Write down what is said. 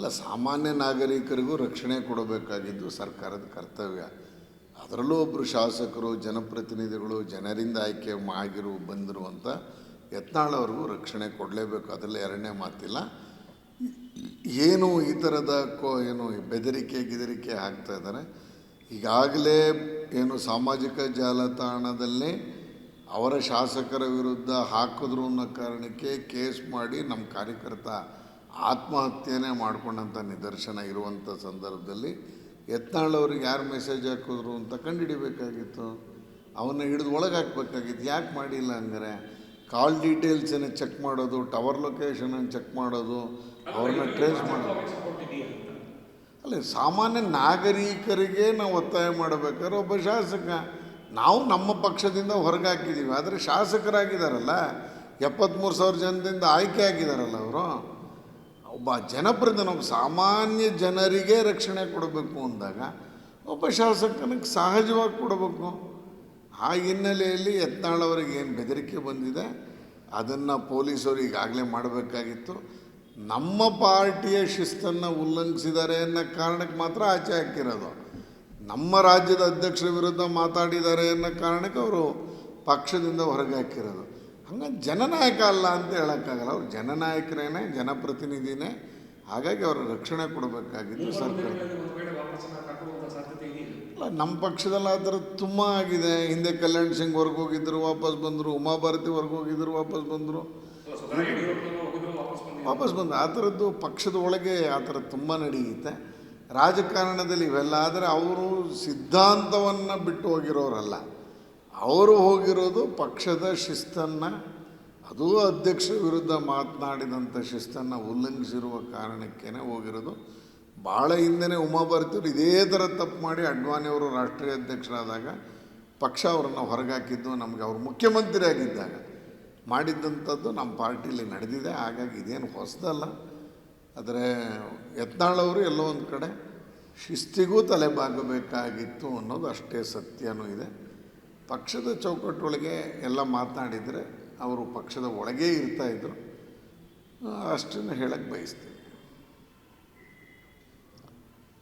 ಅಲ್ಲ, ಸಾಮಾನ್ಯ ನಾಗರಿಕರಿಗೂ ರಕ್ಷಣೆ ಕೊಡಬೇಕಾಗಿದ್ದು ಸರ್ಕಾರದ ಕರ್ತವ್ಯ. ಅದರಲ್ಲೂ ಒಬ್ಬರು ಶಾಸಕರು, ಜನಪ್ರತಿನಿಧಿಗಳು, ಜನರಿಂದ ಆಯ್ಕೆ ಬಂದಿರುವಂಥ ಯತ್ನಾಳ್ ಅವ್ರಿಗೂ ರಕ್ಷಣೆ ಕೊಡಲೇಬೇಕು. ಅದರಲ್ಲಿ ಎರಡನೇ ಮಾತಿಲ್ಲ. ಏನು ಈ ಥರದ ಏನು ಬೆದರಿಕೆ ಹಾಕ್ತಾ ಇದ್ದಾರೆ. ಈಗಾಗಲೇ ಏನು ಸಾಮಾಜಿಕ ಜಾಲತಾಣದಲ್ಲಿ ಅವರ ಶಾಸಕರ ವಿರುದ್ಧ ಹಾಕಿದ್ರು ಅನ್ನೋ ಕಾರಣಕ್ಕೆ ಕೇಸ್ ಮಾಡಿ ನಮ್ಮ ಕಾರ್ಯಕರ್ತ ಆತ್ಮಹತ್ಯೆನೇ ಮಾಡಿಕೊಂಡಂಥ ನಿದರ್ಶನ ಇರುವಂಥ ಸಂದರ್ಭದಲ್ಲಿ ಯತ್ನಾಳ್ ಅವ್ರಿಗೆ ಯಾರು ಮೆಸೇಜ್ ಹಾಕಿದ್ರು ಅಂತ ಕಂಡುಹಿಡಿಬೇಕಾಗಿತ್ತು. ಅವನ್ನ ಹಿಡಿದು ಒಳಗೆ ಹಾಕಬೇಕಾಗಿತ್ತು. ಯಾಕೆ ಮಾಡಿಲ್ಲ ಹಂಗಾರೆ? ಕಾಲ್ ಡೀಟೇಲ್ಸನ್ನು ಚೆಕ್ ಮಾಡೋದು, ಟವರ್ ಲೊಕೇಶನನ್ನು ಚೆಕ್ ಮಾಡೋದು, ಅವ್ರನ್ನ ಟ್ರೇಸ್ ಮಾಡೋದು. ಅಲ್ಲ, ಸಾಮಾನ್ಯ ನಾಗರಿಕರಿಗೆ ನಾವು ಒತ್ತಾಯ ಮಾಡಬೇಕಾದ್ರೆ ಒಬ್ಬ ಶಾಸಕ, ನಾವು ನಮ್ಮ ಪಕ್ಷದಿಂದ ಹೊರಗೆ ಹಾಕಿದ್ದೀವಿ, ಆದರೆ ಶಾಸಕರಾಗಿದ್ದಾರಲ್ಲ, 73,000 ಜನದಿಂದ ಆಯ್ಕೆ ಆಗಿದ್ದಾರಲ್ಲ ಅವರು. ಒಬ್ಬ ಜನಪ್ರತಿನಿಧಿ, ನಾವು ಸಾಮಾನ್ಯ ಜನರಿಗೆ ರಕ್ಷಣೆ ಕೊಡಬೇಕು ಅಂದಾಗ ಒಬ್ಬ ಶಾಸಕನಿಗೆ ಸಹಜವಾಗಿ ಕೊಡಬೇಕು. ಆ ಹಿನ್ನೆಲೆಯಲ್ಲಿ ಯತ್ನಾಳ್ ಅವರಿಗೆ ಏನು ಬೆದರಿಕೆ ಬಂದಿದೆ ಅದನ್ನು ಪೊಲೀಸರು ಈಗಾಗಲೇ ಮಾಡಬೇಕಾಗಿತ್ತು. ನಮ್ಮ ಪಾರ್ಟಿಯ ಶಿಸ್ತನ್ನು ಉಲ್ಲಂಘಿಸಿದ್ದಾರೆ ಅನ್ನೋ ಕಾರಣಕ್ಕೆ ಮಾತ್ರ ಆಚೆ ಹಾಕಿರೋದು. ನಮ್ಮ ರಾಜ್ಯದ ಅಧ್ಯಕ್ಷರ ವಿರುದ್ಧ ಮಾತಾಡಿದ್ದಾರೆ ಅನ್ನೋ ಕಾರಣಕ್ಕೆ ಅವರು ಪಕ್ಷದಿಂದ ಹೊರಗೆ ಹಾಕಿರೋದು. ಹಂಗಾಗಿ ಜನನಾಯಕ ಅಲ್ಲ ಅಂತ ಹೇಳೋಕ್ಕಾಗಲ್ಲ. ಅವ್ರು ಜನನಾಯಕರೇನೆ, ಜನಪ್ರತಿನಿಧಿನೇ. ಹಾಗಾಗಿ ಅವರ ರಕ್ಷಣೆ ಕೊಡಬೇಕಾಗಿತ್ತು ಸರ್ಕಾರ. ಅಲ್ಲ, ನಮ್ಮ ಪಕ್ಷದಲ್ಲಿ ಆ ಥರ ತುಂಬ ಆಗಿದೆ. ಹಿಂದೆ ಕಲ್ಯಾಣ್ ಸಿಂಗ್ ಹೊರಗೆ ಹೋಗಿದ್ದರು, ವಾಪಸ್ ಬಂದರು. ಉಮಾಭಾರತಿ ಹೊರಗೆ ಹೋಗಿದ್ದರು, ವಾಪಸ್ ಬಂದರು. ಆ ಥರದ್ದು ಪಕ್ಷದ ಒಳಗೆ ಆ ಥರ ತುಂಬ ನಡೆಯುತ್ತೆ. ರಾಜಕಾರಣದಲ್ಲಿ ಇವೆಲ್ಲ. ಆದರೆ ಅವರು ಸಿದ್ಧಾಂತವನ್ನು ಬಿಟ್ಟು ಹೋಗಿರೋರಲ್ಲ. ಅವರು ಹೋಗಿರೋದು ಪಕ್ಷದ ಶಿಸ್ತನ್ನು, ಅದು ಅಧ್ಯಕ್ಷರ ವಿರುದ್ಧ ಮಾತನಾಡಿದಂಥ ಶಿಸ್ತನ್ನು ಉಲ್ಲಂಘಿಸಿರುವ ಕಾರಣಕ್ಕೇ ಹೋಗಿರೋದು. ಭಾಳ ಹಿಂದೆಯೇ ಉಮಾಭಾರತಿಯವರು ಇದೇ ಥರ ತಪ್ಪು ಮಾಡಿ ಅಡ್ವಾಣಿಯವರು ರಾಷ್ಟ್ರೀಯ ಅಧ್ಯಕ್ಷರಾದಾಗ ಪಕ್ಷ ಅವರನ್ನು ಹೊರಗಾಕಿದ್ದು, ನಮಗೆ ಅವರು ಮುಖ್ಯಮಂತ್ರಿ ಆಗಿದ್ದಾಗ ಮಾಡಿದ್ದಂಥದ್ದು ನಮ್ಮ ಪಾರ್ಟಿಯಲ್ಲಿ ನಡೆದಿದೆ. ಹಾಗಾಗಿ ಇದೇನು ಹೊಸದಲ್ಲ. ಆದರೆ ಯತ್ನಾಳ್ ಅವರು ಎಲ್ಲೋ ಒಂದು ಕಡೆ ಶಿಸ್ತಿಗೂ ತಲೆಬಾಗಬೇಕಾಗಿತ್ತು ಅನ್ನೋದು ಅಷ್ಟೇ ಸತ್ಯನೂ ಇದೆ. ಪಕ್ಷದ ಚೌಕಟ್ಟೊಳಗೆ ಎಲ್ಲ ಮಾತನಾಡಿದರೆ ಅವರು ಪಕ್ಷದ ಒಳಗೇ ಇರ್ತಾಯಿದ್ರು. ಅಷ್ಟನ್ನು ಹೇಳಕ್ಕೆ ಬಯಸ್ತೀನಿ.